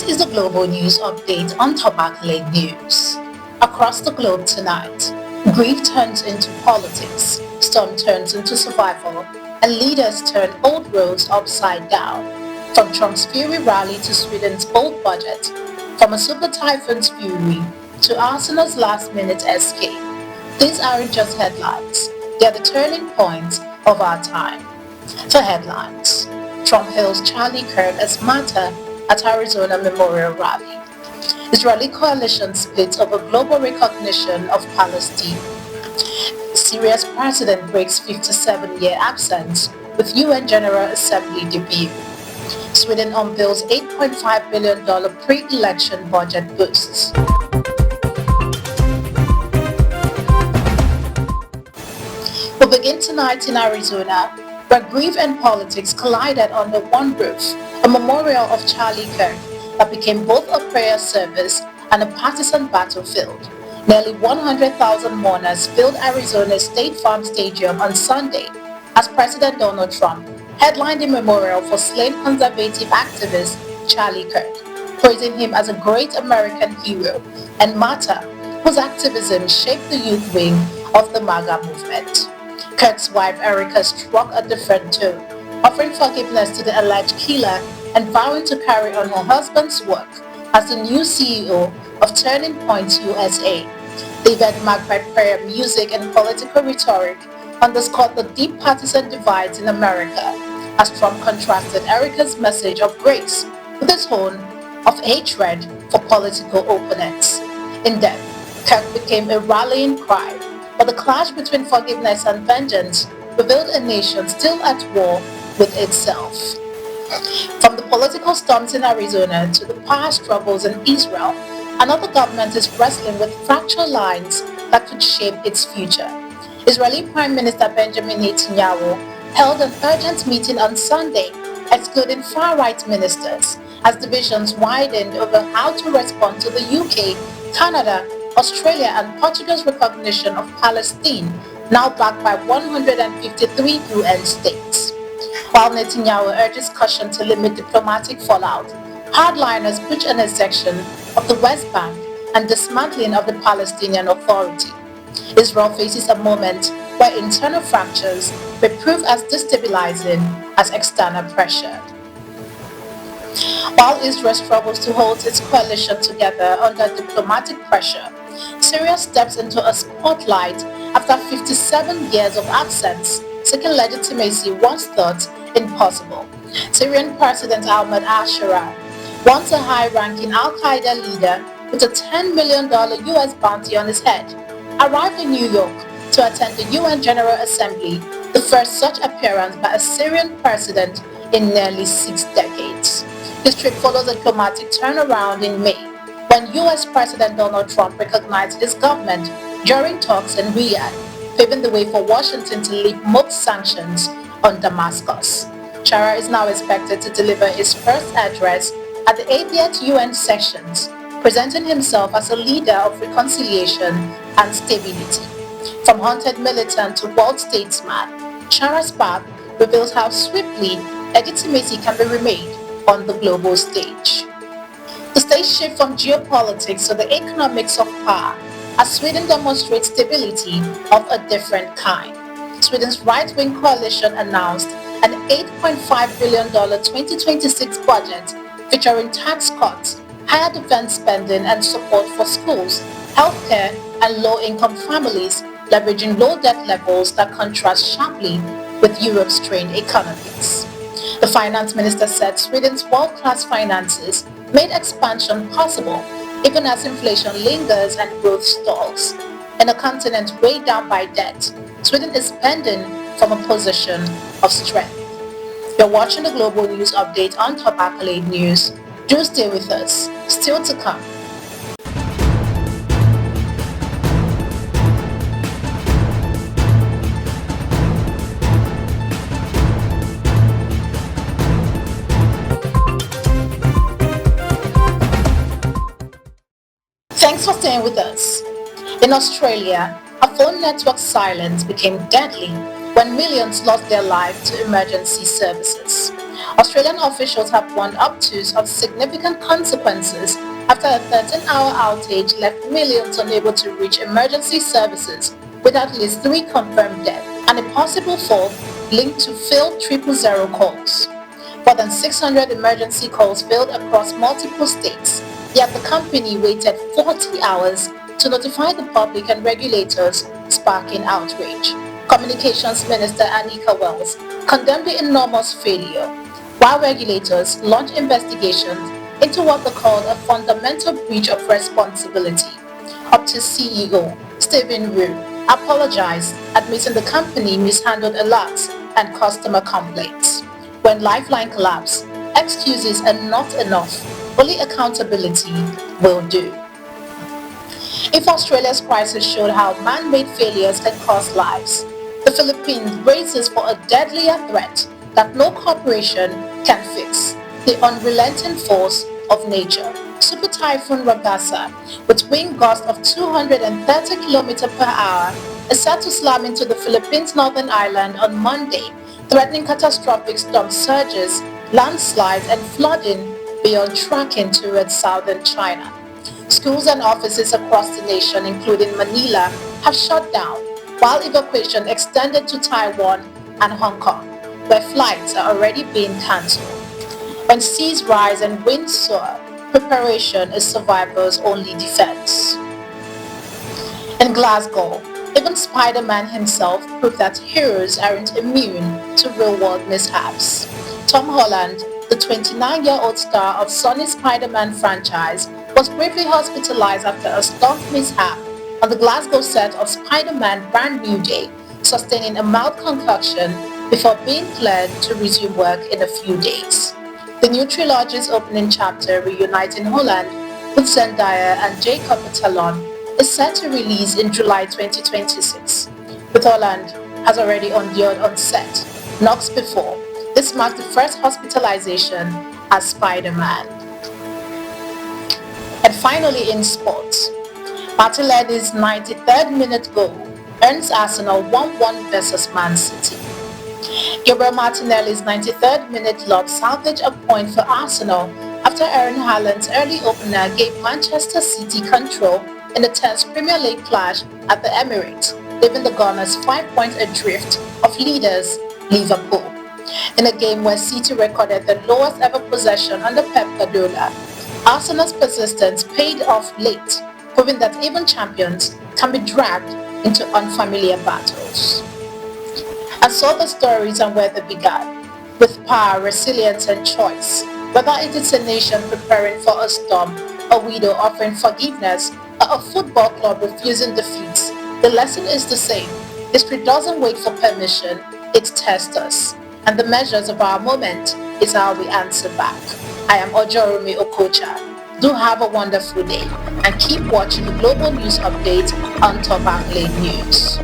This is the Global News Update on Top Accolade News. Across the globe tonight, grief turns into politics, storm turns into survival, and leaders turn old roads upside down. From Trump's fury rally to Sweden's bold budget, from a Super Typhoon's fury to Arsenal's last-minute escape. These aren't just headlines, they are the turning points of our time. For headlines, Trump hails Charlie Kirk as Martyr at Arizona Memorial Rally. Israeli coalition splits over global recognition of Palestine. Syria's president breaks 57-year absence with UN General Assembly debut. Sweden unveils $8.5 billion pre-election budget boosts. We begin tonight in Arizona, where grief and politics collided under one roof, a memorial of Charlie Kirk that became both a prayer service and a partisan battlefield. Nearly 100,000 mourners filled Arizona's State Farm Stadium on Sunday as President Donald Trump headlined a memorial for slain conservative activist Charlie Kirk, praising him as a great American hero and martyr whose activism shaped the youth wing of the MAGA movement. Kirk's wife Erica struck a different tone, offering forgiveness to the alleged killer and vowing to carry on her husband's work as the new CEO of Turning Point USA. The event marked by prayer, music, and political rhetoric underscored the deep partisan divides in America as Trump contrasted Erica's message of grace with his tone of hatred for political opponents. In depth, Kirk became a rallying cry, but the clash between forgiveness and vengeance revealed a nation still at war with itself. From the political storms in Arizona to the power struggles in Israel, another government is wrestling with fractured lines that could shape its future. Israeli Prime Minister Benjamin Netanyahu held an urgent meeting on Sunday, excluding far-right ministers, as divisions widened over how to respond to the UK, Canada, Australia and Portugal's recognition of Palestine, now backed by 153 UN states. While Netanyahu urges caution to limit diplomatic fallout, hardliners push an annexion of the West Bank and dismantling of the Palestinian Authority. Israel faces a moment where internal fractures may prove as destabilizing as external pressure. While Israel struggles to hold its coalition together under diplomatic pressure, Syria steps into a spotlight after 57 years of absence, seeking legitimacy once thought impossible. Syrian President Ahmed al-Sharaa, once a high-ranking al-Qaeda leader with a $10 million US bounty on his head, arrived in New York to attend the UN General Assembly, the first such appearance by a Syrian president in nearly 6 decades. This trip follows a diplomatic turnaround in May, when US President Donald Trump recognized his government during talks in Riyadh, paving the way for Washington to lift most sanctions on Damascus. Sharaa is now expected to deliver his first address at the 80th UN sessions, presenting himself as a leader of reconciliation and stability. From haunted militant to world statesman, Sharaa's path reveals how swiftly legitimacy can be remade on the global stage. The stage shifts from geopolitics to the economics of power as Sweden demonstrates stability of a different kind. Sweden's right-wing coalition announced an $8.5 billion 2026 budget featuring tax cuts, higher defense spending and support for schools, healthcare and low-income families, leveraging low debt levels that contrast sharply with Europe's strained economies. The finance minister said Sweden's world-class finances made expansion possible even as inflation lingers and growth stalls. In a continent weighed down by debt, Sweden is spending from a position of strength. You're watching the Global News Update on Top Accolade News. Do stay with us. Still to come. Thanks for staying with us. In Australia, a phone network silence became deadly when millions lost their lives to emergency services. Australian officials have warned Optus of significant consequences after a 13-hour outage left millions unable to reach emergency services, with at least 3 confirmed deaths and a possible fourth linked to failed 000 calls. More than 600 emergency calls failed across multiple states, yet the company waited 40 hours to notify the public and regulators, sparking outrage. Communications Minister Anika Wells condemned the enormous failure, while regulators launched investigations into what they called a fundamental breach of responsibility. Optus CEO Stephen Wu apologized, admitting the company mishandled alerts and customer complaints. When Lifeline collapsed, excuses are not enough. Only accountability will do. If Australia's crisis showed how man-made failures can cost lives, the Philippines braces for a deadlier threat that no corporation can fix: the unrelenting force of nature. Super Typhoon Ragasa, with wind gusts of 230 km per hour, is set to slam into the Philippines' northern island on Monday, threatening catastrophic storm surges, landslides, and flooding beyond tracking towards southern China. Schools and offices across the nation, including Manila, have shut down, while evacuation extended to Taiwan and Hong Kong, where flights are already being cancelled. When seas rise and winds soar, preparation is survivor's only defense. In Glasgow, even Spider-Man himself proved that heroes aren't immune to real-world mishaps. Tom Holland, the 29-year-old star of Sony's Spider-Man franchise, was briefly hospitalized after a stunt mishap on the Glasgow set of Spider-Man Brand New Day, sustaining a mild concussion before being cleared to resume work in a few days. The new trilogy's opening chapter, reuniting Holland with Zendaya and Jacob Batalon, is set to release in July 2026. With Holland has already endured on set knocks before. This marks the first hospitalization as Spider-Man. And finally in sports, Martinelli's 93rd minute goal earns Arsenal 1-1 versus Man City. Gabriel Martinelli's 93rd minute lob salvaged a point for Arsenal after Erling Haaland's early opener gave Manchester City control in the tense Premier League clash at the Emirates, leaving the Gunners 5 points adrift of leaders Liverpool. In a game where City recorded the lowest ever possession under Pep Guardiola, Arsenal's persistence paid off late, proving that even champions can be dragged into unfamiliar battles. And so the stories and where they began, with power, resilience and choice. Whether it is a nation preparing for a storm, a widow offering forgiveness, or a football club refusing defeats, the lesson is the same. History doesn't wait for permission, it tests us. And the measures of our moment is how we answer back. I am Ojorumi Okocha. Do have a wonderful day and keep watching the global news updates on Top Accolade News.